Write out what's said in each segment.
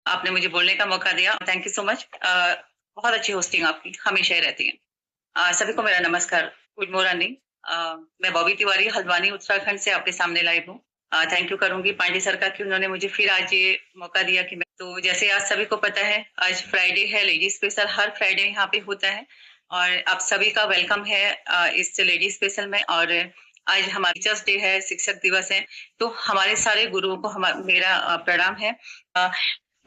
आपने मुझे बोलने का मौका दिया। Thank you so much. बहुत अच्छी होस्टिंग आपकी हमेशा ही रहती है। सभी को मेरा नमस्कार, गुड मॉर्निंग। मैं बॉबी तिवारी हल्द्वानी उत्तराखंड से आपके सामने लाइव हूँ। थैंक यू करूंगी पांडे सर का कि उन्होंने मुझे फिर आज ये मौका दिया कि मैं तो जैसे आज सभी को पता है आज फ्राइडे है, लेडी स्पेशल हर फ्राइडे यहाँ पे होता है और आप सभी का वेलकम है इस लेडी स्पेशल में। और आज हमारा टीचर्स डे है, शिक्षक दिवस है, तो हमारे सारे गुरुओं को मेरा प्रणाम है।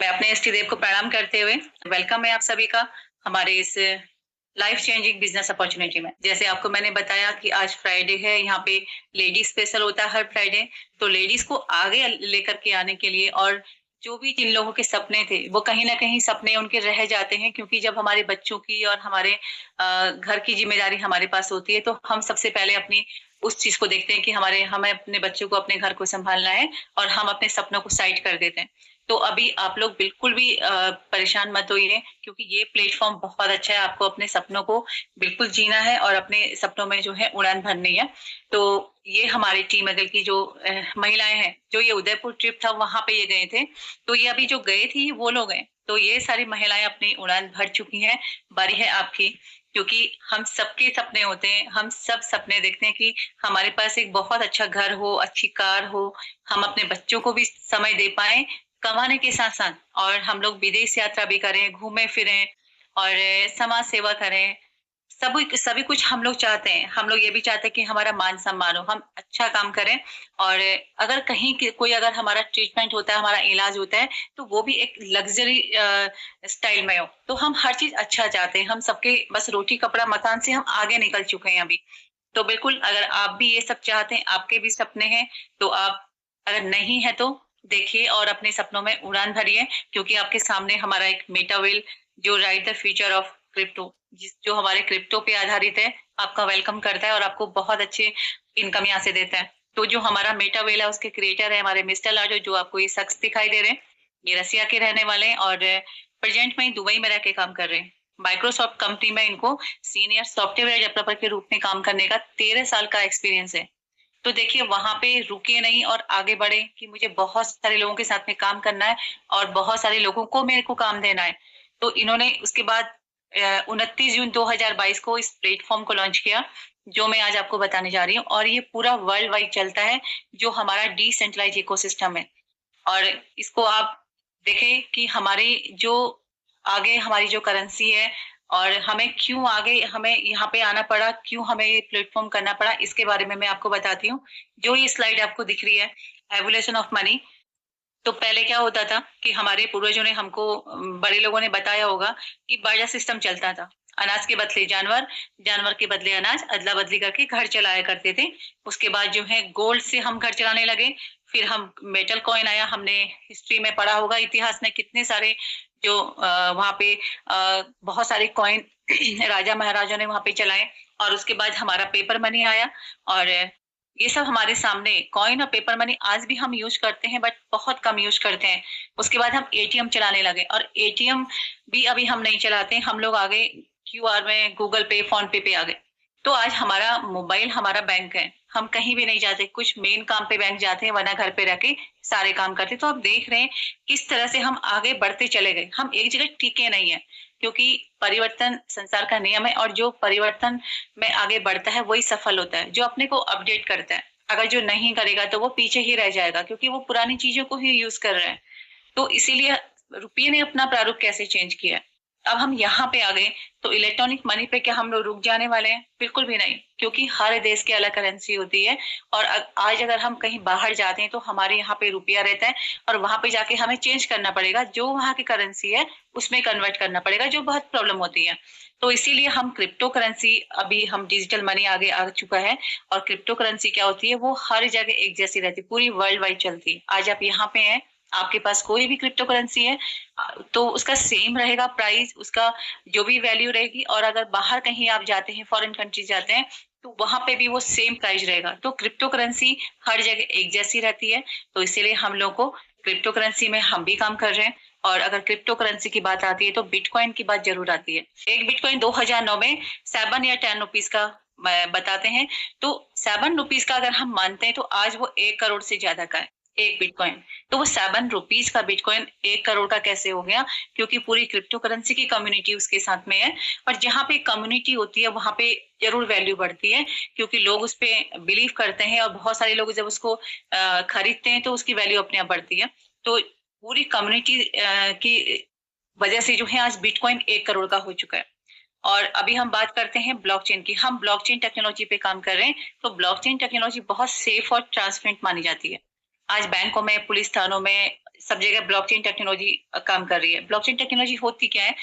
मैं अपने इष्ट देव को प्रणाम करते हुए वेलकम है आप सभी का हमारे इस लाइफ चेंजिंग बिजनेस अपॉर्चुनिटी में। जैसे आपको मैंने बताया कि आज फ्राइडे है, यहाँ पे लेडीज स्पेशल होता है हर फ्राइडे। तो लेडीज को आगे लेकर के आने के लिए और जो भी जिन लोगों के सपने थे वो कहीं ना कहीं सपने उनके रह जाते हैं, क्योंकि जब हमारे बच्चों की और हमारे घर की जिम्मेदारी हमारे पास होती है तो हम सबसे पहले अपनी उस चीज को देखते हैं कि हमें अपने बच्चों को अपने घर को संभालना है और हम अपने सपनों को साइड कर देते हैं। तो अभी आप लोग बिल्कुल भी परेशान मत होइए, क्योंकि ये प्लेटफॉर्म बहुत अच्छा है। आपको अपने सपनों को बिल्कुल जीना है और अपने सपनों में जो है उड़ान भरनी है। तो ये हमारी टीम अगल की जो महिलाएं हैं, जो ये उदयपुर ट्रिप था वहां पे ये गए थे, तो ये अभी जो गए थी वो लोग हैं, तो ये सारी महिलाएं अपनी उड़ान भर चुकी हैं। बारी है आपकी, क्योंकि हम सबके सपने होते हैं, हम सब सपने देखते हैं कि हमारे पास एक बहुत अच्छा घर हो, अच्छी कार हो, हम अपने बच्चों को भी समय दे पाए कमाने के साथ साथ, और हम लोग विदेश यात्रा भी करें, घूमे फिरें और समाज सेवा करें। सभी सभी कुछ हम लोग चाहते हैं। हम लोग ये भी चाहते हैं कि हमारा मान सम्मान हो, हम अच्छा काम करें। और अगर कहीं कोई अगर हमारा ट्रीटमेंट होता है, हमारा इलाज होता है, तो वो भी एक लग्जरी स्टाइल में हो। तो हम हर चीज अच्छा चाहते हैं। हम सबके बस रोटी कपड़ा मकान से हम आगे निकल चुके हैं अभी। तो बिल्कुल अगर आप भी ये सब चाहते हैं, आपके भी सपने हैं, तो आप अगर नहीं है तो देखिए और अपने सपनों में उड़ान भरिए, क्योंकि आपके सामने हमारा एक मेटावेल जो right the future of crypto, जो हमारे क्रिप्टो पे आधारित है, आपका वेलकम करता है और आपको बहुत अच्छे इनकम यहाँ से देता है। तो जो हमारा मेटावेल है उसके क्रिएटर है हमारे मिस्टर लाडो, जो आपको ये शख्स दिखाई दे रहे हैं। ये रसिया के रहने वाले हैं और प्रेजेंट में दुबई में रह के काम कर रहे हैं। माइक्रोसॉफ्ट कंपनी में इनको सीनियर सॉफ्टवेयर डेवलपर के रूप में काम करने का 13 साल का एक्सपीरियंस है। तो देखिए वहां पे रुके नहीं और आगे बढ़े कि मुझे बहुत सारे लोगों के साथ में काम करना है और बहुत सारे लोगों को मेरे को काम देना है। तो इन्होंने उसके बाद 29 जून 2022 को इस प्लेटफॉर्म को लॉन्च किया, जो मैं आज आपको बताने जा रही हूँ। और ये पूरा वर्ल्ड वाइड चलता है, जो हमारा डिसेंट्रलाइज इकोसिस्टम है। और इसको आप देखें कि हमारी जो आगे हमारी जो करेंसी है और हमें क्यों आगे हमें यहाँ पे आना पड़ा, क्यों हमें ये प्लेटफॉर्म करना पड़ा, इसके बारे में मैं आपको बताती हूँ। जो ये स्लाइड आपको दिख रही है, एवोल्यूशन ऑफ मनी। तो पहले क्या होता था कि हमारे पूर्वजों ने हमको बड़े लोगों ने बताया होगा कि बारजा सिस्टम चलता था। अनाज के बदले जानवर, जानवर के बदले अनाज, अदला बदली करके घर चलाया करते थे। उसके बाद जो है गोल्ड से हम घर चलाने लगे। फिर हम मेटल कॉइन आया, हमने हिस्ट्री में पढ़ा होगा, इतिहास में कितने सारे जो वहां पे बहुत सारे कॉइन राजा महाराजा ने वहां पे चलाए। और उसके बाद हमारा पेपर मनी आया और ये सब हमारे सामने कॉइन और पेपर मनी आज भी हम यूज करते हैं, बट बहुत कम यूज करते हैं। उसके बाद हम एटीएम चलाने लगे और एटीएम भी अभी हम नहीं चलाते, हम लोग आगे क्यूआर में गूगल पे फोन पे आ गए। तो आज हमारा मोबाइल हमारा बैंक है, हम कहीं भी नहीं जाते, कुछ मेन काम पे बैंक जाते हैं, वरना घर पे रह के सारे काम करते। तो आप देख रहे हैं किस तरह से हम आगे बढ़ते चले गए, हम एक जगह टिके नहीं है, क्योंकि परिवर्तन संसार का नियम है। और जो परिवर्तन में आगे बढ़ता है वही सफल होता है, जो अपने को अपडेट करता है। अगर जो नहीं करेगा तो वो पीछे ही रह जाएगा, क्योंकि वो पुरानी चीजों को ही यूज कर रहे हैं। तो इसीलिए रुपये ने अपना प्रारूप कैसे चेंज किया है। अब हम यहाँ पे आ गए, तो इलेक्ट्रॉनिक मनी पे क्या हम लोग रुक जाने वाले हैं? बिल्कुल भी नहीं, क्योंकि हर देश की अलग करेंसी होती है। और आज अगर हम कहीं बाहर जाते हैं तो हमारे यहाँ पे रुपया रहता है और वहां पे जाके हमें चेंज करना पड़ेगा, जो वहां की करेंसी है उसमें कन्वर्ट करना पड़ेगा, जो बहुत प्रॉब्लम होती है। तो इसीलिए हम क्रिप्टो करेंसी, अभी हम डिजिटल मनी आगे आ चुका है। और क्रिप्टो करेंसी क्या होती है, वो हर जगह एक जैसी रहती है, पूरी वर्ल्ड वाइड चलती है। आज आप यहाँ पे हैं, आपके पास कोई भी क्रिप्टो करेंसी है तो उसका सेम रहेगा प्राइस, उसका जो भी वैल्यू रहेगी। और अगर बाहर कहीं आप जाते हैं, फॉरेन कंट्री जाते हैं, तो वहां पे भी वो सेम प्राइस रहेगा। तो क्रिप्टो करेंसी हर जगह एक जैसी रहती है। तो इसीलिए हम लोग को क्रिप्टो करेंसी में हम भी काम कर रहे हैं। और अगर क्रिप्टो करेंसी की बात आती है तो बिटकॉइन की बात जरूर आती है। एक बिटकॉइन 2009 में 7 या 10 रुपीज का बताते हैं। तो 7 रुपीज का अगर हम मानते हैं तो आज वो 1 करोड़ से ज्यादा का है। एक बिटकॉइन। तो वो 7 रुपीज का बिटकॉइन 1 करोड़ का कैसे हो गया? क्योंकि पूरी क्रिप्टो करेंसी की कम्युनिटी उसके साथ में है, और जहाँ पे कम्युनिटी होती है वहां पे जरूर वैल्यू बढ़ती है, क्योंकि लोग उस पे बिलीव करते हैं, और बहुत सारे लोग जब उसको खरीदते हैं तो उसकी वैल्यू अपने आप बढ़ती है। तो पूरी कम्युनिटी की वजह से जो है आज बिटकॉइन 1 करोड़ का हो चुका है। और अभी हम बात करते हैं ब्लॉकचेन की। हम ब्लॉकचेन टेक्नोलॉजी पे काम कर रहे हैं, तो ब्लॉकचेन टेक्नोलॉजी बहुत सेफ और ट्रांसपेरेंट मानी जाती है। आज बैंकों में, पुलिस थानों में, सब जगह ब्लॉकचेन टेक्नोलॉजी काम कर रही है। ब्लॉकचेन टेक्नोलॉजी होती क्या है?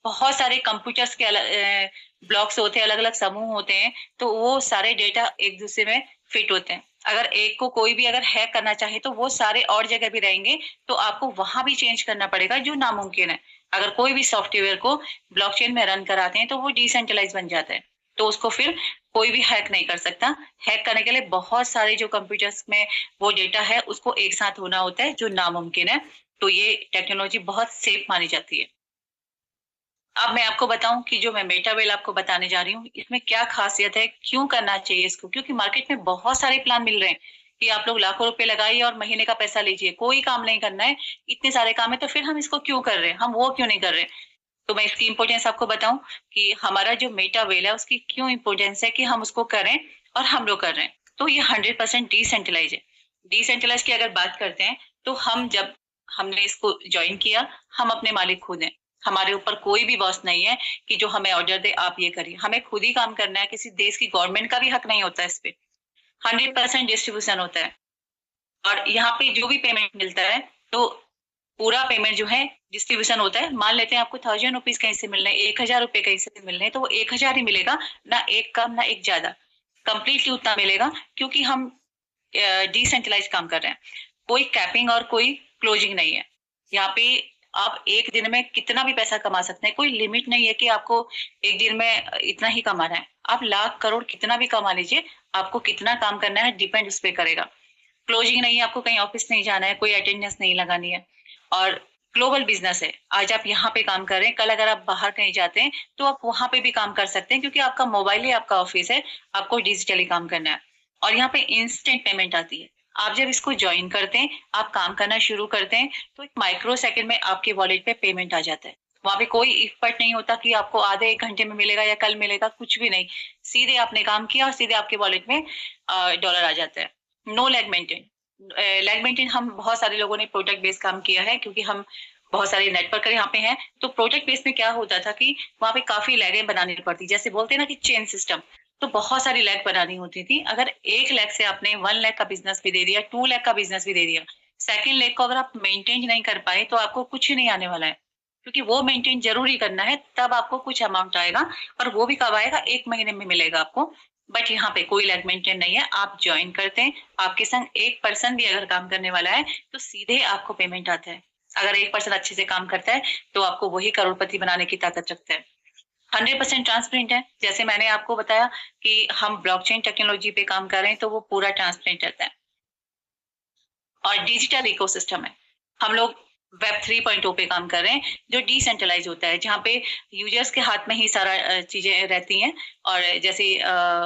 बहुत सारे कंप्यूटर्स के अलग ब्लॉक्स होते हैं, अलग अलग समूह होते हैं, तो वो सारे डेटा एक दूसरे में फिट होते हैं। अगर एक को कोई भी अगर हैक करना चाहे तो वो सारे और जगह भी रहेंगे, तो आपको वहां भी चेंज करना पड़ेगा, जो नामुमकिन है। अगर कोई भी सॉफ्टवेयर को ब्लॉकचेन में रन कराते हैं तो वो डिसेंट्रलाइज बन जाता है, तो उसको फिर कोई भी हैक नहीं कर सकता। हैक करने के लिए बहुत सारे जो कंप्यूटर्स में वो डेटा है उसको एक साथ होना होता है, जो नामुमकिन है। तो ये टेक्नोलॉजी बहुत सेफ मानी जाती है। अब मैं आपको बताऊं कि जो मैं मेटावेल आपको बताने जा रही हूँ, इसमें क्या खासियत है, क्यों करना चाहिए इसको? क्योंकि मार्केट में बहुत सारे प्लान मिल रहे हैं कि आप लोग लाखों रुपए लगाइए और महीने का पैसा लीजिए, कोई काम नहीं करना है, इतने सारे काम है, तो फिर हम इसको क्यों कर रहे हैं, हम वो क्यों नहीं कर रहे? तो मैं इसकी इंपॉर्टेंस आपको बताऊं कि हमारा जो मेटावेल है उसकी क्यों इंपॉर्टेंस है कि हम उसको करें, और हम लोग कर रहे हैं। तो ये 100% डिसेंट्रलाइज है। डिसेंट्रलाइज की अगर बात करते हैं, तो हम जब हमने इसको ज्वाइन किया, हम अपने मालिक खुद हैं। हमारे ऊपर कोई भी बॉस नहीं है कि जो हमें ऑर्डर दे आप ये करिए। हमें खुद ही काम करना है, किसी देश की गवर्नमेंट का भी हक नहीं होता इस पे। 100% डिस्ट्रीब्यूशन होता है। और यहाँ पे जो भी पेमेंट मिलता है, तो पूरा पेमेंट जो है डिस्ट्रीब्यूशन होता है। मान लेते हैं आपको 1000 रुपीज कहीं से मिल रहे हैं, 1000 रुपए कहीं से मिल रहे हैं, तो वो 1000 ही मिलेगा, ना एक कम ना एक ज्यादा, कंप्लीटली उतना मिलेगा, क्योंकि हम डिसेंट्रलाइज काम कर रहे हैं। कोई कैपिंग और कोई क्लोजिंग नहीं है। यहाँ पे आप एक दिन में कितना भी पैसा कमा सकते हैं, कोई लिमिट नहीं है कि आपको एक दिन में इतना ही कमाना है। आप लाख करोड़ कितना भी कमा लीजिए, आपको कितना काम करना है डिपेंड उस पर करेगा। क्लोजिंग नहीं है, आपको कहीं ऑफिस नहीं जाना है, कोई अटेंडेंस नहीं लगानी है। और ग्लोबल बिजनेस है, आज आप यहाँ पे काम कर रहे हैं, कल अगर आप बाहर कहीं जाते हैं तो आप वहां पे भी काम कर सकते हैं, क्योंकि आपका मोबाइल ही आपका ऑफिस है, आपको डिजिटली काम करना है। और यहाँ पे इंस्टेंट पेमेंट आती है। आप जब इसको ज्वाइन करते हैं, आप काम करना शुरू करते हैं, तो एक माइक्रो सेकंड में आपके वॉलेट पे पेमेंट आ जाता है। वहां पे कोई इफर्ट नहीं होता कि आपको आधे एक घंटे में मिलेगा या कल मिलेगा, कुछ भी नहीं। सीधे आपने काम किया और सीधे आपके वॉलेट में डॉलर आ जाता है। No leg maintain. Leg maintain हम बहुत सारे लोगों ने प्रोडक्ट बेस्ड काम किया है, क्योंकि हम बहुत सारे नेटवर्कर यहाँ पे हैं। तो प्रोजेक्ट बेस में क्या होता था कि वहां पे काफी लैगें बनानी पड़ती, जैसे बोलते हैं ना कि चेन सिस्टम। तो बहुत सारी लैग बनानी होती थी। अगर 1 लाख से आपने 1 लाख का बिजनेस भी दे दिया, 2 लाख का बिजनेस भी दे दिया, सेकेंड लेग को अगर आप मेंटेन नहीं कर पाए तो आपको कुछ नहीं आने वाला है। क्योंकि वो मेंटेन जरूरी करना है, तब आपको कुछ अमाउंट आएगा। और वो भी कब आएगा? 1 महीने में मिलेगा आपको। बट यहाँ पे कोई लैग मेंटेन नहीं है। आप ज्वाइन करते हैं, आपके संग एक पर्सन भी अगर काम करने वाला है तो सीधे आपको पेमेंट आता है। अगर एक पर्सन अच्छे से काम करता है तो आपको वही करोड़पति बनाने की ताकत रखता है। 100% ट्रांसपेरेंट है। जैसे मैंने आपको बताया कि हम ब्लॉकचेन टेक्नोलॉजी पे काम कर रहे हैं, तो वो पूरा ट्रांसपेरेंट रहता है। और डिजिटल इकोसिस्टम है। हम लोग वेब 3.0 पे काम कर रहे हैं, जो डिसेंट्रलाइज होता है, जहाँ पे यूजर्स के हाथ में ही सारा चीजें रहती हैं। और जैसे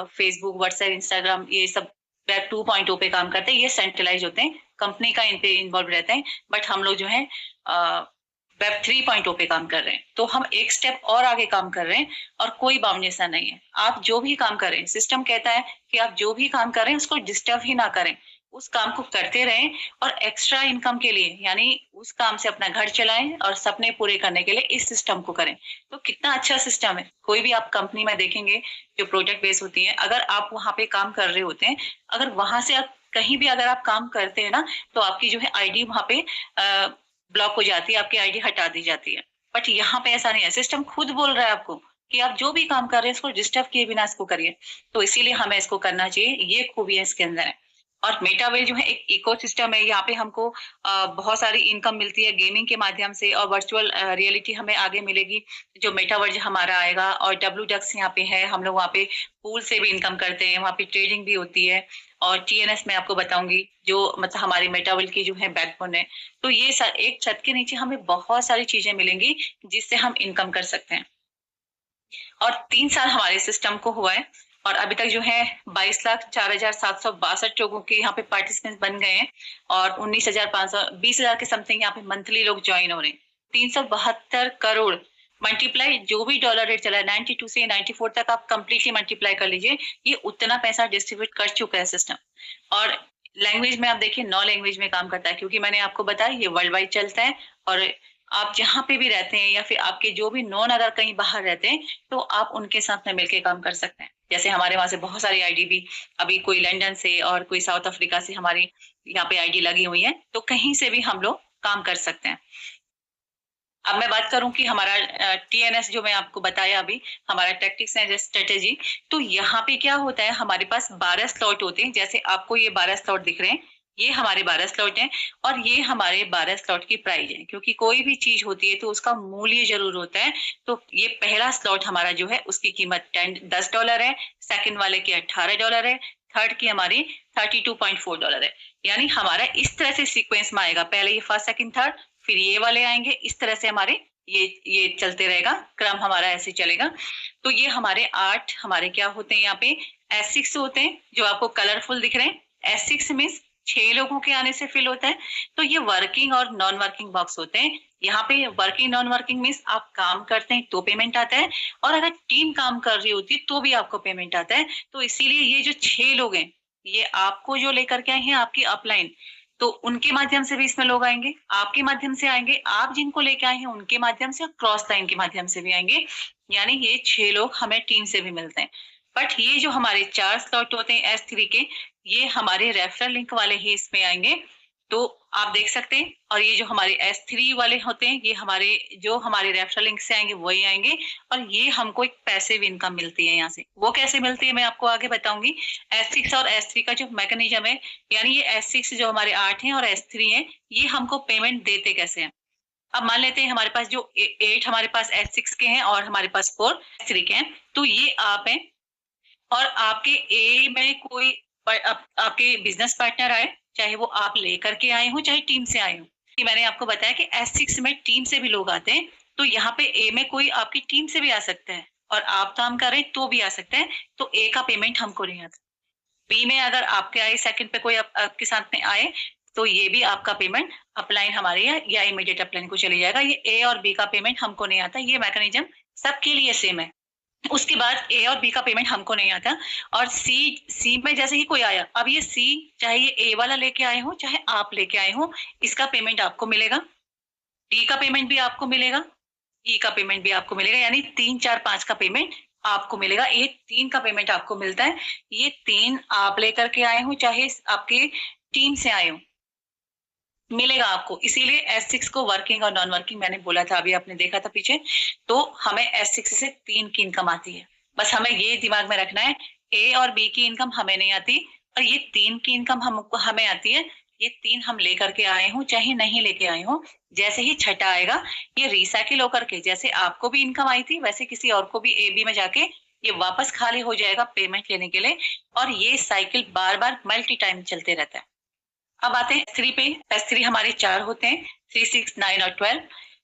फेसबुक, व्हाट्सएप, इंस्टाग्राम, ये सब वेब 2.0 पे काम करते हैं। ये सेंट्रलाइज होते हैं, कंपनी का इन पे इन्वॉल्व रहते हैं। बट हम लोग जो है वेब 3.0 पे काम कर रहे हैं, तो हम एक स्टेप और आगे काम कर रहे हैं। और कोई बाउंड जैसा नहीं है। आप जो भी काम करें, सिस्टम कहता है कि आप जो भी काम करें उसको डिस्टर्ब ही ना करें, उस काम को करते रहें। और एक्स्ट्रा इनकम के लिए, यानी उस काम से अपना घर चलाएं और सपने पूरे करने के लिए इस सिस्टम को करें। तो कितना अच्छा सिस्टम है। कोई भी आप कंपनी में देखेंगे जो प्रोजेक्ट बेस होती है, अगर आप वहां पे काम कर रहे होते हैं, अगर वहां से आप कहीं भी अगर आप काम करते हैं ना, तो आपकी जो है आईडी वहां पे ब्लॉक हो जाती है, आपकी आईडी हटा दी जाती है। बट यहाँ पे ऐसा नहीं है। सिस्टम खुद बोल रहा है आपको कि आप जो भी काम कर रहे हैं इसको डिस्टर्ब किए बिना इसको करिए। तो इसीलिए हमें इसको करना चाहिए। ये खूबियां इसके अंदर है। और मेटावेल जो है एक इकोसिस्टम है। यहाँ पे हमको बहुत सारी इनकम मिलती है गेमिंग के माध्यम से, और वर्चुअल रियलिटी हमें आगे मिलेगी, जो मेटावर्ज हमारा आएगा। और डब्ल्यू यहाँ पे है, हम लोग वहाँ पे पूल से भी इनकम करते हैं, वहाँ पे ट्रेडिंग भी होती है। और टीएनएस में आपको बताऊंगी, जो मतलब हमारी मेटावर्ल की जो है बैकबोन है। तो ये एक छत के नीचे हमें बहुत सारी चीजें मिलेंगी जिससे हम इनकम कर सकते हैं। और 3 साल हमारे सिस्टम को हुआ है। और अभी तक जो है 22,04,762 लोगों के यहाँ पे पार्टिसिपेंट बन गए हैं और 19,500 20,000 के समथिंग यहाँ पे मंथली लोग ज्वाइन हो रहे हैं। 372 करोड़ मल्टीप्लाई जो भी डॉलर रेट चला है 92 से 94 तक आप कंप्लीटली मल्टीप्लाई कर लीजिए, ये उतना पैसा डिस्ट्रीब्यूट कर चुका है सिस्टम। और लैंग्वेज में आप देखिए 9 लैंग्वेज में काम करता है, क्योंकि मैंने आपको बताया ये वर्ल्ड वाइड चलता है। और आप जहाँ पे भी रहते हैं या फिर आपके जो भी नॉन अगर कहीं बाहर रहते हैं तो आप उनके साथ में मिलकर काम कर सकते हैं। जैसे हमारे वहां से बहुत सारी आईडी अभी कोई लंदन से और कोई साउथ अफ्रीका से हमारी यहाँ पे आईडी लगी हुई है, तो कहीं से भी हम लोग काम कर सकते हैं। अब मैं बात करूं कि हमारा टीएनएस जो मैं आपको बताया अभी, हमारा टैक्टिक्स एंड स्ट्रेटेजी, तो यहाँ पे क्या होता है, हमारे पास 12 स्लॉट होते हैं। जैसे आपको ये 12 स्लॉट दिख रहे हैं, ये हमारे 12 स्लॉट हैं और ये हमारे 12 स्लॉट की प्राइस है। क्योंकि कोई भी चीज होती है तो उसका मूल्य जरूर होता है। तो ये पहला स्लॉट हमारा जो है उसकी कीमत $10 है, सेकंड वाले की $18 है, थर्ड की हमारी $32.4 है। यानी हमारा इस तरह से सीक्वेंस में आएगा, पहले ये फर्स्ट सेकंड थर्ड, फिर ये वाले आएंगे, इस तरह से हमारे ये चलते रहेगा, क्रम हमारा ऐसे चलेगा। तो ये हमारे 8 हमारे क्या होते हैं यहाँ पे S6 होते हैं, जो आपको कलरफुल दिख रहे हैं। S6 मीन्स 6 लोगों के आने से फिल होता है। तो ये वर्किंग और नॉन वर्किंग बॉक्स होते हैं। यहाँ पे वर्किंग नॉन वर्किंग मीन्स आप काम करते हैं तो पेमेंट आता है, और अगर टीम काम कर रही होती है तो भी आपको पेमेंट आता है। तो इसीलिए ये जो 6 लोग हैं, ये आपको जो लेकर के आए हैं आपकी अपलाइन, तो उनके माध्यम से भी इसमें लोग आएंगे, आपके माध्यम से आएंगे, आप जिनको लेके आए हैं उनके माध्यम से, और क्रॉस लाइन के माध्यम से भी आएंगे। यानी ये 6 लोग हमें टीम से भी मिलते हैं। बट ये जो हमारे 4 स्लॉट होते हैं S3 के, ये हमारे रेफरल लिंक वाले ही इसमें आएंगे। तो आप देख सकते हैं। और ये जो हमारे S3 वाले होते हैं, ये हमारे रेफरल लिंक से आएंगे, वही आएंगे। और ये हमको एक पैसिव इनकम मिलती है यहाँ से। वो कैसे मिलती है मैं आपको आगे बताऊंगी। S6 और S3 का जो मैकेनिज्म है, यानी ये S6 जो हमारे 8 हैं और S3 हैं, ये हमको पेमेंट देते कैसे हैं। अब मान लेते हैं हमारे पास जो 8 हमारे पास S6 के हैं और हमारे पास 4 S3 के हैं। तो ये आप हैं और आपके ए में कोई आपके बिजनेस पार्टनर आए, चाहे वो आप लेकर के आए हो चाहे टीम से आए हो। कि मैंने आपको बताया कि S6 में टीम से भी लोग आते हैं। तो यहाँ पे ए में कोई आपकी टीम से भी आ सकता है और आप काम कर रहे हैं तो भी आ सकते हैं। तो ए का पेमेंट हमको नहीं आता। बी में अगर आपके आए, सेकंड पे कोई आपके साथ में आए, तो ये भी आपका पेमेंट अपलाइन हमारे या इमीडिएट अपलाइन को चले जाएगा। ये ए और बी का पेमेंट हमको नहीं आता। ये मैकेनिज्म सबके लिए सेम है। उसके बाद ए और बी का पेमेंट हमको नहीं आता। और सी में जैसे ही कोई आया, अब ये सी चाहे ये ए वाला लेके आए हो चाहे आप लेके आए हो, इसका पेमेंट आपको मिलेगा। डी का पेमेंट भी आपको मिलेगा, ई का पेमेंट भी आपको मिलेगा। यानी 3 4 5 का पेमेंट आपको मिलेगा। ये 3 का पेमेंट आपको मिलता है। ये 3 आप लेकर के आए हो चाहे आपके टीम से आए हो, मिलेगा आपको। इसीलिए S6 को वर्किंग और नॉन वर्किंग मैंने बोला था, अभी आपने देखा था पीछे। तो हमें S6 से 3 की इनकम आती है। बस हमें ये दिमाग में रखना है, ए और बी की इनकम हमें नहीं आती और ये 3 की इनकम हमें आती है। ये 3 हम लेकर के आए हो चाहे नहीं लेके आए हो, जैसे ही छठा आएगा ये रिसाइकिल होकर के, जैसे आपको भी इनकम आई थी वैसे किसी और को भी AB में जाके ये वापस खाली हो जाएगा पेमेंट लेने के लिए। और ये साइकिल बार बार मल्टी टाइम चलते रहता है। अब आते हैं S3 पे। S3 हमारे 4 होते हैं, 3 6 9 और 12।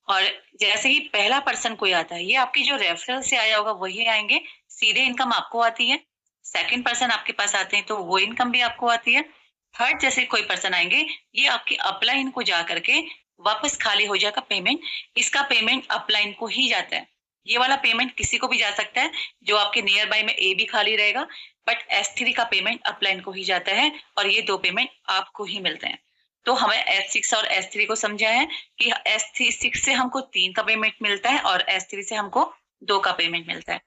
और जैसे ही पहला पर्सन कोई आता है, ये आपकी जो रेफरल से आया होगा वही आएंगे, सीधे इनकम आपको आती है। सेकंड पर्सन आपके पास आते हैं तो वो इनकम भी आपको आती है। थर्ड जैसे कोई पर्सन आएंगे, ये आपकी अपलाइन को जा करके वापस खाली हो जाएगा पेमेंट। इसका पेमेंट अपलाइन को ही जाता है। ये वाला पेमेंट किसी को भी जा सकता है, जो आपके नियर बाय में ए भी खाली रहेगा, बट S3 का पेमेंट अपलाइन को ही जाता है और ये 2 पेमेंट आपको ही मिलते हैं। तो हमें S6 और S3 को समझा है कि S6 से हमको 3 का पेमेंट मिलता है और S3 से हमको 2 का पेमेंट मिलता है।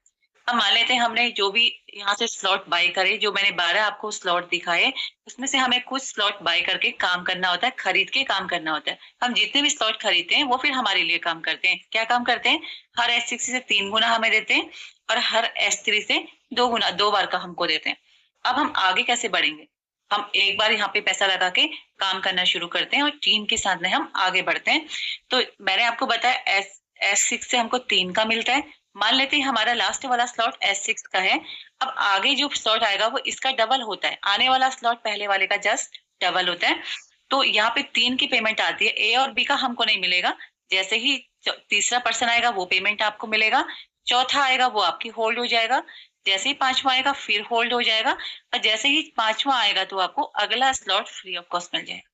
अब मान लेते हैं हमने जो भी यहाँ से स्लॉट बाय करे, जो मैंने 12 आपको स्लॉट दिखाए, उसमें से हमें कुछ स्लॉट बाय करके काम करना होता है, खरीद के काम करना होता है। हम जितने भी स्लॉट खरीदते हैं वो फिर हमारे लिए काम करते हैं। क्या काम करते हैं, हर S6 से 3 गुना हमें देते हैं और हर S3 से 2 गुना 2 बार का हमको देते हैं। अब हम आगे कैसे बढ़ेंगे, हम एक बार यहाँ पे पैसा लगा के काम करना शुरू करते हैं और टीम के साथ में हम आगे बढ़ते हैं। तो मैंने आपको बताया S6 से हमको 3 का मिलता है। मान लेते हैं हमारा लास्ट वाला स्लॉट S6 का है। अब आगे जो स्लॉट आएगा वो इसका डबल होता है। आने वाला स्लॉट पहले वाले का जस्ट डबल होता है। तो यहाँ पे 3 की पेमेंट आती है। ए और बी का हमको नहीं मिलेगा। जैसे ही तीसरा पर्सन आएगा वो पेमेंट आपको मिलेगा, चौथा आएगा वो आपकी होल्ड हो जाएगा, जैसे ही पांचवा आएगा फिर होल्ड हो जाएगा, और जैसे ही पांचवा आएगा तो आपको अगला स्लॉट फ्री ऑफ कॉस्ट मिल जाएगा।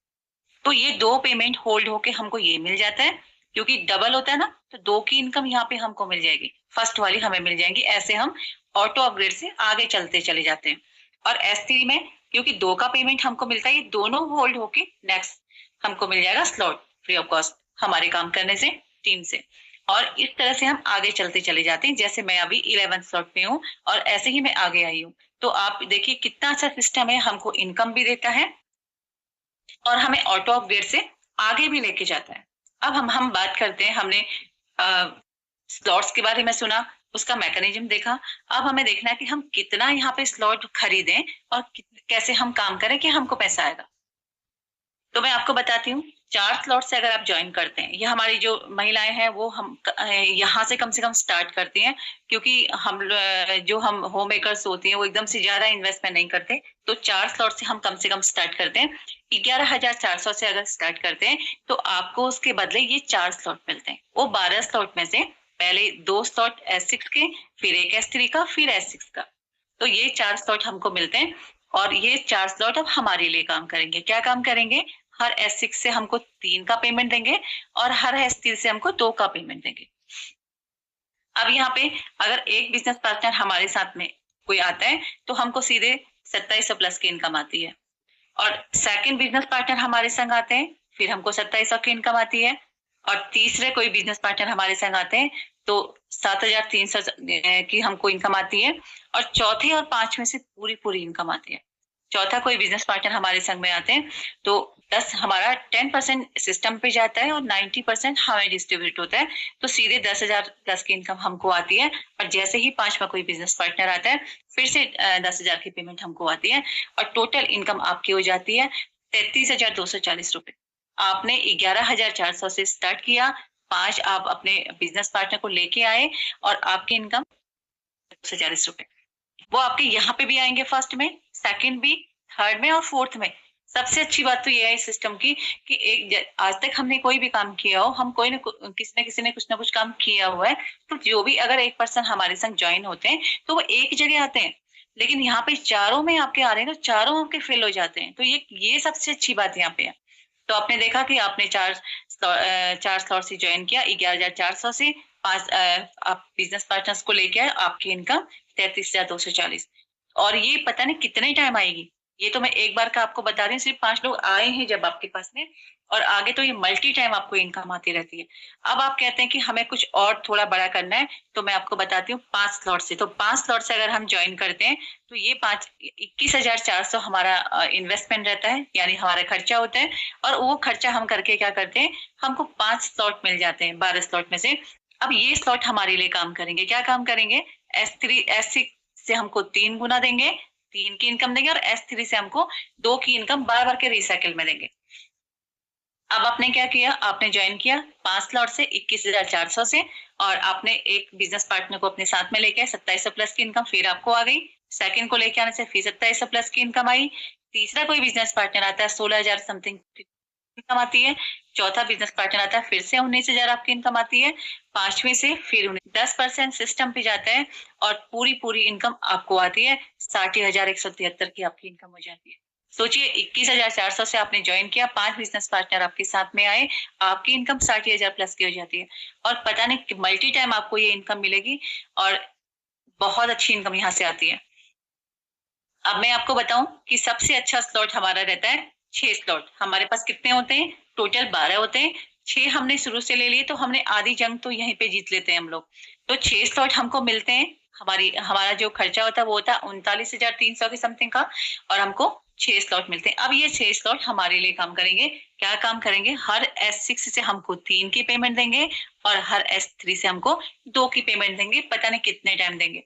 तो ये 2 पेमेंट होल्ड होके हमको ये मिल जाता है, क्योंकि डबल होता है ना, तो 2 की इनकम यहाँ पे हमको मिल जाएगी, फर्स्ट वाली हमें मिल जाएगी। ऐसे हम ऑटो अपग्रेड से आगे चलते चले जाते हैं। और S3 में क्योंकि 2 का पेमेंट हमको मिलता है, ये दोनों होल्ड होके नेक्स्ट हमको मिल जाएगा स्लॉट फ्री ऑफ कॉस्ट हमारे काम करने से, टीम से। और इस तरह से हम आगे चलते चले जाते हैं। जैसे मैं अभी 11 स्लॉट पे हूँ और ऐसे ही मैं आगे आई हूँ। तो आप देखिए कितना अच्छा सिस्टम है, हमको इनकम भी देता है और हमें ऑटो अपग्रेड से आगे भी लेके जाता है। अब हम बात करते हैं, हमने स्लॉट्स के बारे में सुना, उसका मैकेनिज्म देखा। अब हमें देखना है कि हम कितना यहाँ पे स्लॉट खरीदें और कैसे हम काम करें कि हमको पैसा आएगा। तो मैं आपको बताती हूँ, 4 स्लॉट से अगर आप ज्वाइन करते हैं, ये हमारी जो महिलाएं हैं वो हम यहाँ से कम स्टार्ट करती हैं, क्योंकि जो हम होम मेकर्स होती हैं वो एकदम से ज्यादा इन्वेस्टमेंट नहीं करते। तो 4 स्लॉट से हम कम स्टार्ट करते हैं। 11,400 से अगर स्टार्ट करते हैं तो आपको उसके बदले ये 4 स्लॉट मिलते हैं। वो 12 स्लॉट में से पहले 2 स्लॉट S6 के, फिर एक S3 का, फिर S6 का। तो ये 4 स्लॉट हमको मिलते हैं और ये 4 स्लॉट अब हमारे लिए काम करेंगे। क्या काम करेंगे? हर S6 से हमको 3 का पेमेंट देंगे और हर S3 से हमको 2 का पेमेंट देंगे। अब यहाँ पे अगर एक बिजनेस पार्टनर हमारे साथ में कोई आता है तो हमको सीधे 2700 प्लस की इनकम आती है, और सेकंड बिजनेस पार्टनर हमारे संग आते हैं फिर हमको 2700 की इनकम आती है, और तीसरे कोई बिजनेस पार्टनर हमारे संग आते हैं तो 7300 की हमको इनकम आती है, और चौथे और पांचवें से पूरी पूरी इनकम आती है। चौथा कोई बिजनेस पार्टनर हमारे संग में आते हैं तो 10% सिस्टम पे जाता है और 90% हमें डिस्ट्रीब्यूट होता है, तो सीधे 10,000 प्लस की इनकम हमको आती है। और जैसे ही पांचवा कोई बिजनेस पार्टनर आता है फिर से 10,000 की पेमेंट हमको आती है, और टोटल इनकम आपकी हो जाती है 33,240 रुपए। आपने 11,400 से स्टार्ट किया, 5 आप अपने बिजनेस पार्टनर को लेके आए और आपकी इनकम 240 रुपए। वो आपके यहाँ पे भी आएंगे, फर्स्ट में, सेकंड भी, थर्ड में और फोर्थ में। सबसे अच्छी बात तो ये है इस सिस्टम की कि आज तक हमने कोई भी काम किया हो, हम कोई किसी ने कुछ ना कुछ काम किया हुआ है, तो जो भी अगर एक पर्सन हमारे संग ज्वाइन होते हैं तो वो एक जगह आते हैं, लेकिन यहाँ पे चारों में आपके आ रहे हैं तो चारों आपके फेल हो जाते हैं। तो ये सबसे अच्छी बात यहाँ पे है। तो आपने देखा कि आपने चार स्लॉट से ज्वाइन किया, 11,400 से 5 आप बिजनेस पार्टनर्स को लेके आए, आपकी इनकम 33,240। और ये पता नहीं कितने टाइम आएगी, ये तो मैं एक बार का आपको बता रही हूँ। सिर्फ 5 लोग आए हैं जब आपके पास में, और आगे तो ये मल्टी टाइम आपको इनकम आती रहती है। अब आप कहते हैं कि हमें कुछ और थोड़ा बड़ा करना है, तो मैं आपको बताती हूँ 5 स्लॉट से। तो 5 स्लॉट से अगर हम ज्वाइन करते हैं तो ये 21,400 हमारा इन्वेस्टमेंट रहता है, यानी हमारा खर्चा होता है। और वो खर्चा हम करके क्या करते हैं, हमको 5 स्लॉट मिल जाते हैं 12 स्लॉट में से। अब ये स्लॉट हमारे लिए काम करेंगे। क्या काम करेंगे? S3 S6 से हमको 3 गुना देंगे, 3 की इनकम देंगे, और S3 से हमको 2 की इनकम बार बार के रिसाइकिल में देंगे। अब आपने क्या किया, आपने ज्वाइन किया 5 स्लॉट से 21,400 से, और आपने एक बिजनेस पार्टनर को अपने साथ में लेके आए, 2700 प्लस की इनकम फिर आपको आ गई। सेकंड को लेके आने से फिर 2700 प्लस की इनकम आई। तीसरा कोई बिजनेस पार्टनर आता है, 16,000 समथिंग इनकम आती है। चौथा बिजनेस पार्टनर आता है, फिर से 19,000 आपकी इनकम आती है। पांचवें से फिर 10% सिस्टम पे जाता है और पूरी पूरी इनकम आपको आती है 60,173 की आपकी इनकम हो जाती है। सोचिए 21,400 से आपने ज्वाइन किया, 5 बिजनेस पार्टनर आपके साथ में आए, आपकी इनकम 60,000 प्लस की हो जाती है, और पता नहीं मल्टी टाइम आपको ये इनकम मिलेगी, और बहुत अच्छी इनकम यहाँ से आती है। अब मैं आपको बताऊं कि सबसे अच्छा स्लॉट हमारा रहता है 6 स्लॉट। हमारे पास कितने होते हैं? टोटल 12 होते हैं। 6 हमने शुरू से ले लिए तो हमने आधी जंग तो यहीं पे जीत लेते हैं हम लोग। तो 6 स्लॉट हमको मिलते हैं। हमारा जो खर्चा होता है वो होता है 39,300 के समथिंग का, और हमको 6 स्लॉट मिलते हैं। अब ये 6 स्लॉट हमारे लिए काम करेंगे। क्या काम करेंगे? हर S6 से हमको 3 की पेमेंट देंगे, और हर S3 से हमको 2 की पेमेंट देंगे। पता नहीं कितने टाइम देंगे।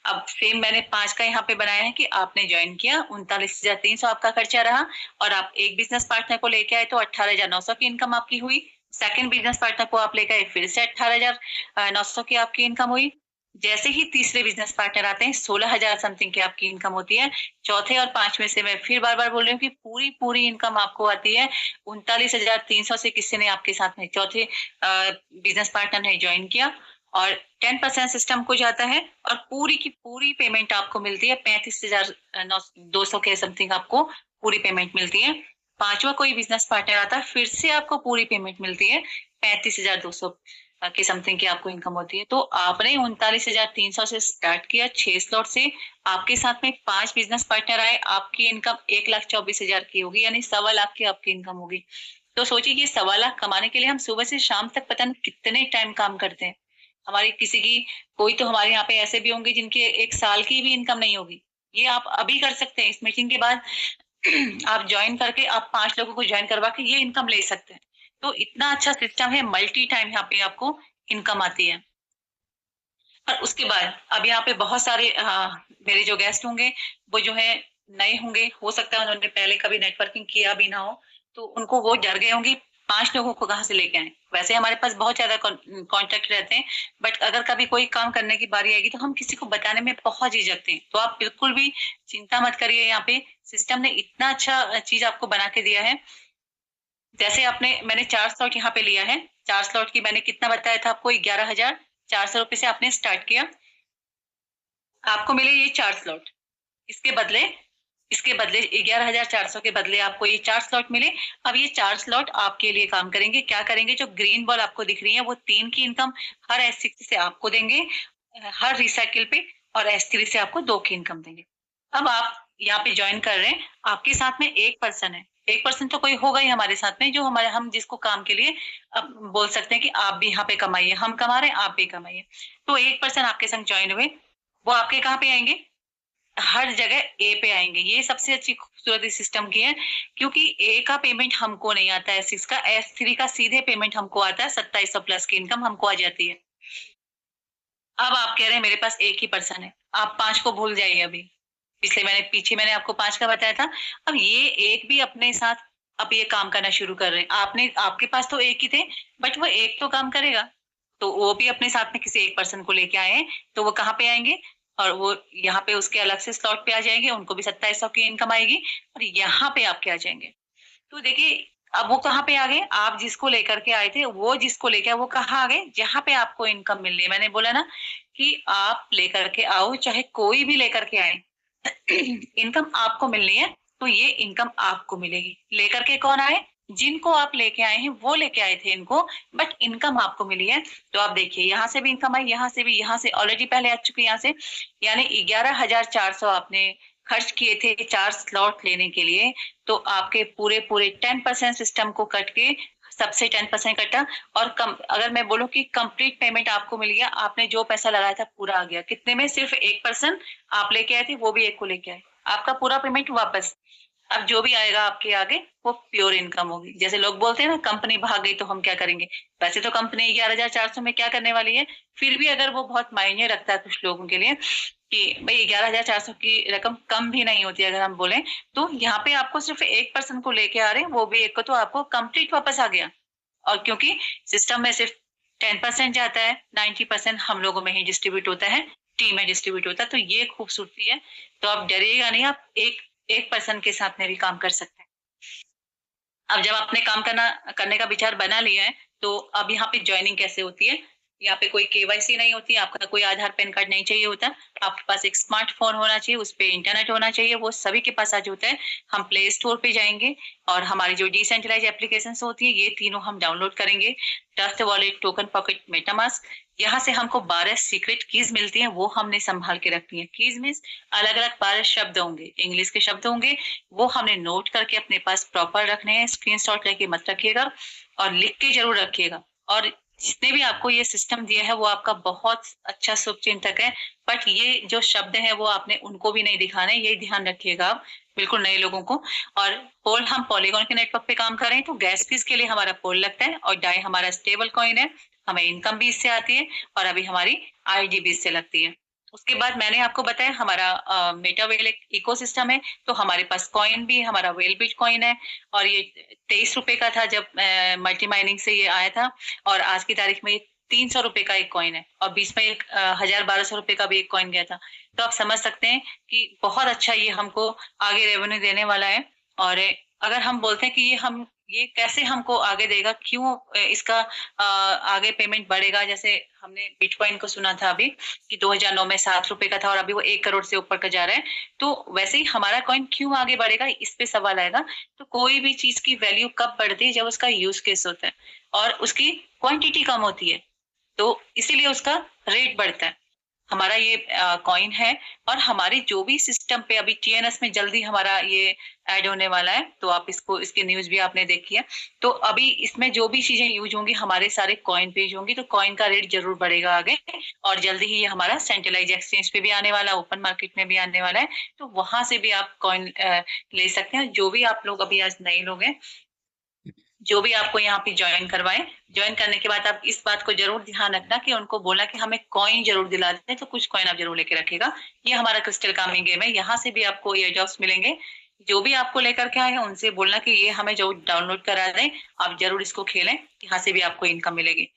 अब सेम मैंने 5 का यहाँ पे बनाया है कि आपने ज्वाइन किया, 39,300 आपका खर्चा रहा, और आप एक बिजनेस पार्टनर को लेके आए तो 18,900 की इनकम आपकी हुई। सेकंड बिजनेस पार्टनर को आप लेके आए, फिर से 18,900 की आपकी इनकम हुई। जैसे ही तीसरे बिजनेस पार्टनर आते हैं 16,000 समथिंग की आपकी इनकम होती है। चौथे और पांचवें से मैं फिर बार बार बोल रही हूँ कि पूरी पूरी इनकम आपको आती है 39,300 से। किसी ने आपके साथ में चौथे बिजनेस पार्टनर ने ज्वाइन किया, और 10% सिस्टम को जाता है और पूरी की पूरी पेमेंट आपको मिलती है 35,200 के समथिंग आपको पूरी पेमेंट मिलती है। पांचवा कोई बिजनेस पार्टनर आता है, फिर से आपको पूरी पेमेंट मिलती है 35,200 के समथिंग की आपको इनकम होती है। तो आपने 39,300 से स्टार्ट किया, 6 स्लॉट से, आपके साथ में 5 बिजनेस पार्टनर आए, आपकी इनकम 1,24,000 की होगी, यानी 1.25 लाख की आपकी इनकम होगी। तो सोचिए कि 1.25 लाख कमाने के लिए हम सुबह से शाम तक पता नहीं कितने टाइम काम करते हैं। हमारी किसी की, कोई तो हमारे यहाँ पे ऐसे भी होंगे जिनके 1 साल की भी इनकम नहीं होगी। ये आप अभी कर सकते हैं, इस मीटिंग के बाद आप ज्वाइन करके आप 5 लोगों को ज्वाइन करवा के ये इनकम ले सकते हैं। तो इतना अच्छा सिस्टम है, मल्टी टाइम यहाँ पे आपको इनकम आती है। और उसके बाद अब यहाँ पे बहुत सारे मेरे जो गेस्ट होंगे वो जो है नए होंगे, हो सकता है उन्होंने पहले कभी नेटवर्किंग किया भी ना हो, तो उनको वो डर गए होंगे 5 लोगों को कहाँ से लेके आए। वैसे हमारे पास बहुत ज्यादा कॉन्टेक्ट रहते हैं, बट अगर कभी कोई काम करने की बारी आएगी तो हम किसी को बताने में बहुत झिझकते हैं। तो आप बिल्कुल भी चिंता मत करिए, यहाँ पे सिस्टम ने इतना अच्छा चीज आपको बना के दिया है। जैसे मैंने 4 स्लॉट यहाँ पे लिया है, 4 स्लॉट की मैंने कितना बताया था आपको, 11,400 रुपये से आपने स्टार्ट किया, आपको मिले ये 4 स्लॉट। इसके बदले इसके बदले 11,400 के बदले आपको ये 4 स्लॉट मिले। अब ये 4 स्लॉट आपके लिए काम करेंगे। क्या करेंगे, जो ग्रीन बॉल आपको दिख रही है वो 3 की इनकम हर S60 से आपको देंगे, हर रिसाइकिल पे, और S3 से आपको 2 की इनकम देंगे। अब आप यहाँ पे ज्वाइन कर रहे हैं, आपके साथ में एक पर्सन है, एक पर्सन तो कोई होगा ही हमारे साथ में, जो हम जिसको काम के लिए अब बोल सकते हैं कि आप भी यहाँ पे कमाइए, हम कमा रहे हैं आप भी कमाइए। तो एक पर्सन आपके संग ज्वाइन हुए, वो आपके कहाँ पे आएंगे, हर जगह ए पे आएंगे। ये सबसे अच्छी खूबसूरती सिस्टम की है, क्योंकि ए का पेमेंट हमको नहीं आता है, S6 का, S3 का सीधे पेमेंट हमको आता है, 2700 प्लस की इनकम हमको आ जाती है। अब आप कह रहे हैं मेरे पास एक ही पर्सन है, आप 5 को भूल जाइए। अभी पीछे मैंने आपको 5 का बताया था, अब ये एक भी अपने साथ अब ये काम करना शुरू कर रहे हैं। आपके पास तो एक ही थे, बट वो एक तो काम करेगा, तो वो भी अपने साथ में किसी एक पर्सन को लेके आए हैं। तो वो कहाँ पे आएंगे, और वो यहाँ पे उसके अलग से स्लॉट पे आ जाएंगे, उनको भी 2700 की इनकम आएगी, और यहाँ पे आपके आ जाएंगे। तो देखिए, अब वो कहाँ पे आ गए, आप जिसको लेकर के आए थे, वो जिसको लेके आए वो कहाँ आ गए, जहाँ पे आपको इनकम मिल रही है। मैंने बोला ना कि आप लेकर के आओ, चाहे कोई भी लेकर के आए, इनकम आपको मिलनी है, तो ये इनकम आपको मिलेगी। लेकर के कौन आए, जिनको आप लेके आए हैं वो लेके आए थे इनको, बट इनकम आपको मिली है। तो आप देखिए, यहाँ से भी इनकम आई, यहाँ से भी, यहाँ से ऑलरेडी पहले आ चुकी है, यहाँ से, यानी 11,400 आपने खर्च किए थे 4 स्लॉट लेने के लिए। तो आपके पूरे पूरे 10% सिस्टम को कट के सबसे 10% कटा, और अगर मैं बोलूं कि कंप्लीट पेमेंट आपको मिल गया, आपने जो पैसा लगाया था पूरा आ गया। कितने में, सिर्फ 1% आप लेके आए थे, वो भी एक को लेके आए, आपका पूरा पेमेंट वापस। अब जो भी आएगा आपके आगे वो प्योर इनकम होगी। जैसे लोग बोलते हैं ना, कंपनी भाग गई तो हम क्या करेंगे, वैसे तो कंपनी 11,400 में क्या करने वाली है, फिर भी अगर वो बहुत मायने रखता है कुछ लोगों के लिए कि भाई 11,400 की रकम कम भी नहीं होती, अगर हम बोले, तो यहाँ पे आपको सिर्फ 1% को लेके आ रहे हैं, वो भी एक को, तो आपको कंप्लीट वापस आ गया। और क्योंकि सिस्टम में सिर्फ 10% जाता है, 90% हम लोगों में ही डिस्ट्रीब्यूट होता है, टीम में डिस्ट्रीब्यूट होता है, तो ये खूबसूरती है। तो आप डरिएगा नहीं, आप एक एक पर्सन के साथ में भी काम कर सकते हैं। अब जब आपने काम करने का विचार बना लिया है, तो अब यहाँ पे ज्वाइनिंग कैसे होती है। यहाँ पे कोई केवाईसी नहीं होती, आपका कोई आधार पैन कार्ड नहीं चाहिए होता, आपके पास एक स्मार्टफोन होना चाहिए, उस पे इंटरनेट होना चाहिए, वो सभी के पास आज होता है। हम प्ले स्टोर पे जाएंगे और हमारी जो डिसेंट्रलाइज एप्लीकेशन होती है, ये तीनों हम डाउनलोड करेंगे, trust wallet, token pocket, MetaMask. यहाँ से हमको 12 सीक्रेट कीज मिलती हैं, वो हमने संभाल के रखती है। कीज मीन्स अलग अलग 12 शब्द होंगे, इंग्लिश के शब्द होंगे, वो हमने नोट करके अपने पास प्रॉपर रखने हैं। स्क्रीनशॉट लेके मत रखिएगा, और लिख के जरूर रखिएगा। और जितने भी आपको ये सिस्टम दिया है वो आपका बहुत अच्छा शुभचिंतक है, बट ये जो शब्द है वो आपने उनको भी नहीं दिखाने, ये ध्यान रखिएगा आप, बिल्कुल नए लोगों को। और पोल, हम पॉलीगॉन के नेटवर्क पे काम कर रहे हैं, तो गैस फीस के लिए हमारा पोल लगता है, और डाई हमारा स्टेबल कॉइन है, हमें इनकम भी इससे आती है, और अभी हमारी आईडी भी इससे लगती है। उसके बाद मैंने आपको बताया हमारा मेटा वेल एक इकोसिस्टम है, तो हमारे पास कॉइन भी, हमारा वेल बिट कॉइन है, और ये 23 रुपए का था जब मल्टी माइनिंग से ये आया था, और आज की तारीख में ये 300 रुपए का एक कॉइन है, और बीच में एक 1,000-1,200 रुपए का भी एक कॉइन गया था। तो आप समझ सकते हैं कि बहुत अच्छा ये हमको आगे रेवेन्यू देने वाला है। और अगर हम बोलते हैं कि ये कैसे हमको आगे देगा, क्यों इसका आगे पेमेंट बढ़ेगा। जैसे हमने बिटकॉइन को सुना था अभी कि 2009 में 7 रुपए का था और अभी वो 1 करोड़ से ऊपर का जा रहा है। तो वैसे ही हमारा कॉइन क्यों आगे बढ़ेगा, इस पे सवाल आएगा। तो कोई भी चीज की वैल्यू कब बढ़ती है, जब उसका यूज केस होता है और उसकी क्वांटिटी कम होती है, तो इसीलिए उसका रेट बढ़ता है। हमारा ये कॉइन है और हमारे जो भी सिस्टम पे अभी टीएनएस में जल्दी हमारा ये ऐड होने वाला है, तो आप इसको, इसकी न्यूज भी आपने देखी है। तो अभी इसमें जो भी चीजें यूज होंगी हमारे सारे कॉइन पेज होंगी, तो कॉइन का रेट जरूर बढ़ेगा आगे। और जल्दी ही ये हमारा सेंट्रलाइज एक्सचेंज पे भी आने वाला है, ओपन मार्केट में भी आने वाला है। तो वहां से भी आप कॉइन ले सकते हैं। जो भी आप लोग अभी आज नए लोग हैं, जो भी आपको यहाँ पे ज्वाइन करवाएं, ज्वाइन करने के बाद आप इस बात को जरूर ध्यान रखना कि उनको बोला कि हमें कॉइन जरूर दिला दें, तो कुछ कॉइन आप जरूर लेके रखेगा। ये हमारा क्रिस्टल कामिंग गेम है, यहाँ से भी आपको एयर ड्रॉप्स मिलेंगे। जो भी आपको लेकर के आए हैं उनसे बोलना कि ये हमें जो डाउनलोड करा दें, आप जरूर इसको खेलें, यहाँ से भी आपको इनकम मिलेगी।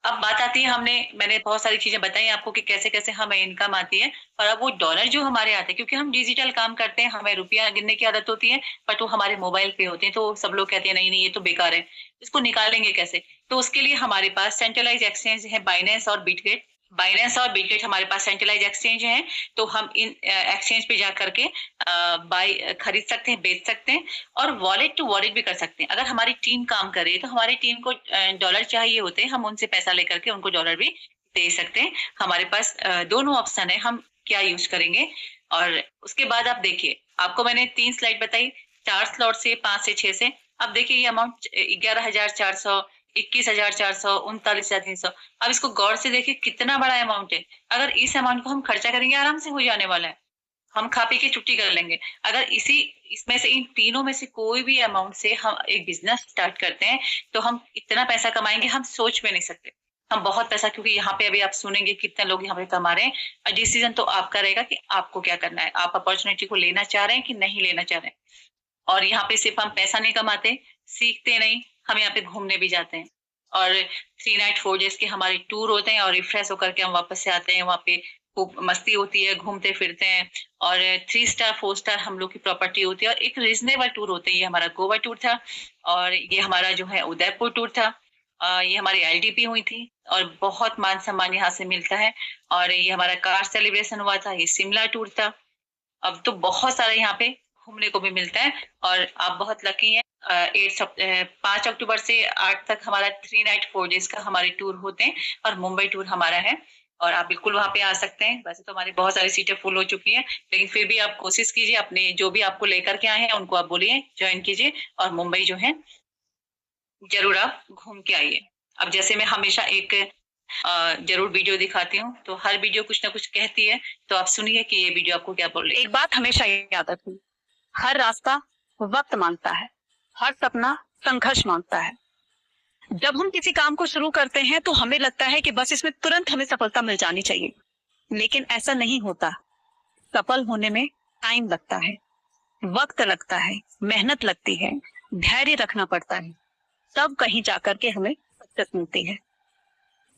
अब बात आती है, मैंने बहुत सारी चीजें बताई आपको कि कैसे कैसे हमें इनकम आती है। और अब वो डॉलर जो हमारे आते हैं, क्योंकि हम डिजिटल काम करते हैं, हमें रुपया गिनने की आदत होती है, बट वो हमारे मोबाइल पे होते हैं, तो सब लोग कहते हैं नहीं नहीं ये तो बेकार है, इसको निकालेंगे कैसे। तो उसके लिए हमारे पास सेंट्रलाइज एक्सचेंज है बाइनेंस और बिटगेट। बाइनेंस और बिटगेट हमारे पास सेंट्रलाइज एक्सचेंज है, तो हम इन एक्सचेंज पे जा करके बाई खरीद सकते हैं, बेच सकते हैं और वॉलेट टू वॉलेट भी कर सकते हैं। अगर हमारी टीम काम कर रही है तो हमारी टीम को डॉलर चाहिए होते हैं, हम उनसे पैसा लेकर के उनको डॉलर भी दे सकते हैं। हमारे पास दोनों ऑप्शन है, हम क्या यूज करेंगे। और उसके बाद आप देखिए, आपको मैंने 3 स्लाइड बताई, 4 स्लॉट से, 5 से, 6 से। अब देखिए ये अमाउंट 11,400, 21,400, 39,300। अब इसको गौर से देखिए, कितना बड़ा अमाउंट है। अगर इस अमाउंट को हम खर्चा करेंगे, आराम से हो जाने वाला है, हम खा पी के छुट्टी कर लेंगे। अगर इसमें से, इन तीनों में से कोई भी अमाउंट से हम एक बिजनेस स्टार्ट करते हैं, तो हम इतना पैसा कमाएंगे, हम सोच में नहीं सकते। हम बहुत पैसा, क्योंकि यहाँ पे अभी आप सुनेंगे कितने लोग यहाँ पे कमा रहे हैं। डिसीजन तो आपका रहेगा कि आपको क्या करना है, आप अपॉर्चुनिटी को लेना चाह रहे हैं कि नहीं लेना चाह रहे हैं। और यहाँ पे सिर्फ हम पैसा नहीं कमाते, सीखते नहीं, हम यहाँ पे घूमने भी जाते हैं। और 3 नाइट 4 डेज के हमारे टूर होते हैं और रिफ्रेश होकर के हम वापस से आते हैं। वहाँ पे खूब मस्ती होती है, घूमते फिरते हैं। और 3 स्टार 4 स्टार हम लोग की प्रॉपर्टी होती है। और एक रीजनेबल टूर होते हैं। ये हमारा गोवा टूर था और ये हमारा जो है उदयपुर टूर था। ये हमारी एलडीपी हुई थी और बहुत मान सम्मान यहाँ से मिलता है। और ये हमारा कार सेलिब्रेशन हुआ था, ये शिमला टूर था। अब तो बहुत सारे यहाँ पे घूमने को भी मिलता है और आप बहुत लकी हैं। 5 अक्टूबर से 8 तक हमारा 3 नाइट 4 डेज का हमारे टूर होते हैं और मुंबई टूर हमारा है। और आप बिल्कुल वहां पे आ सकते हैं। वैसे तो हमारी बहुत सारी सीटें फुल हो चुकी हैं, लेकिन फिर भी आप कोशिश कीजिए, अपने जो भी आपको लेकर के आए हैं उनको आप बोलिए ज्वाइन कीजिए और मुंबई जो है जरूर आप घूम के आइए। अब जैसे मैं हमेशा एक जरूर वीडियो दिखाती हूँ, तो हर वीडियो कुछ ना कुछ कहती है, तो आप सुनिए कि ये वीडियो आपको क्या बोल रही है। एक बात हमेशा याद रखनी, हर रास्ता वक्त मांगता है, हर सपना संघर्ष मांगता है। जब हम किसी काम को शुरू करते हैं तो हमें लगता है कि बस इसमें तुरंत हमें सफलता मिल जानी चाहिए, लेकिन ऐसा नहीं होता। सफल होने में टाइम लगता है, वक्त लगता है, मेहनत लगती है, धैर्य रखना पड़ता है, तब कहीं जाकर के हमें सक्सेस मिलती है।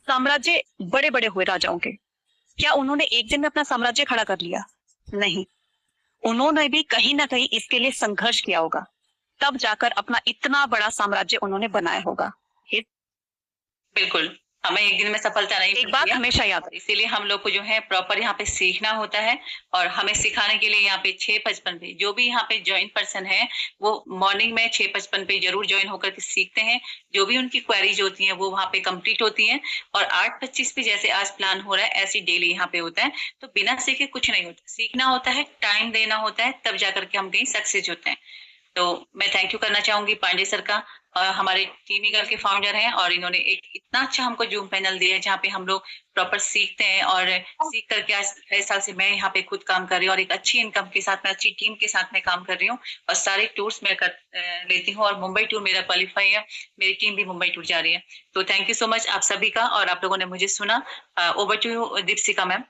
साम्राज्य बड़े बड़े हुए राजाओं के, क्या उन्होंने एक दिन में अपना साम्राज्य खड़ा कर लिया? नहीं, उन्होंने भी कहीं ना कहीं इसके लिए संघर्ष किया होगा, तब जाकर अपना इतना बड़ा साम्राज्य उन्होंने बनाया होगा। बिल्कुल, हमें एक दिन में सफलता नहीं एक बात हमेशा याद, इसीलिए हम लोग को जो है प्रॉपर यहाँ पे सीखना होता है। और हमें सिखाने के लिए यहाँ पे 6:55 पे जो भी यहाँ पे ज्वाइन पर्सन है, वो मॉर्निंग में 6:55 पे जरूर ज्वाइन होकर के सीखते हैं। जो भी उनकी क्वेरीज होती हैं वो वहाँ पे कंप्लीट होती हैं। और 8:25 पे जैसे आज प्लान हो रहा है, ऐसी डेली यहाँ पे होता है। तो बिना सीखे कुछ नहीं होता, सीखना होता है, टाइम देना होता है, तब जाकर के हम कहीं सक्सेस होते हैं। तो मैं थैंक यू करना चाहूंगी पांडे सर का। हमारे टीम ईगल के फाउंडर हैं और इन्होंने एक इतना अच्छा हमको जूम पैनल दिया है जहाँ पे हम लोग प्रॉपर सीखते हैं। और सीख करके आज 6 साल से मैं यहाँ पे खुद काम कर रही हूँ और एक अच्छी इनकम के साथ में, अच्छी टीम के साथ में काम कर रही हूँ। और सारे टूर्स मैं लेती हूँ और मुंबई टूर मेरा क्वालिफाई है, मेरी टीम भी मुंबई टूर जा रही है। तो थैंक यू सो मच आप सभी का। और आप लोगों ने मुझे सुना। Over to you Deepshikha ma'am.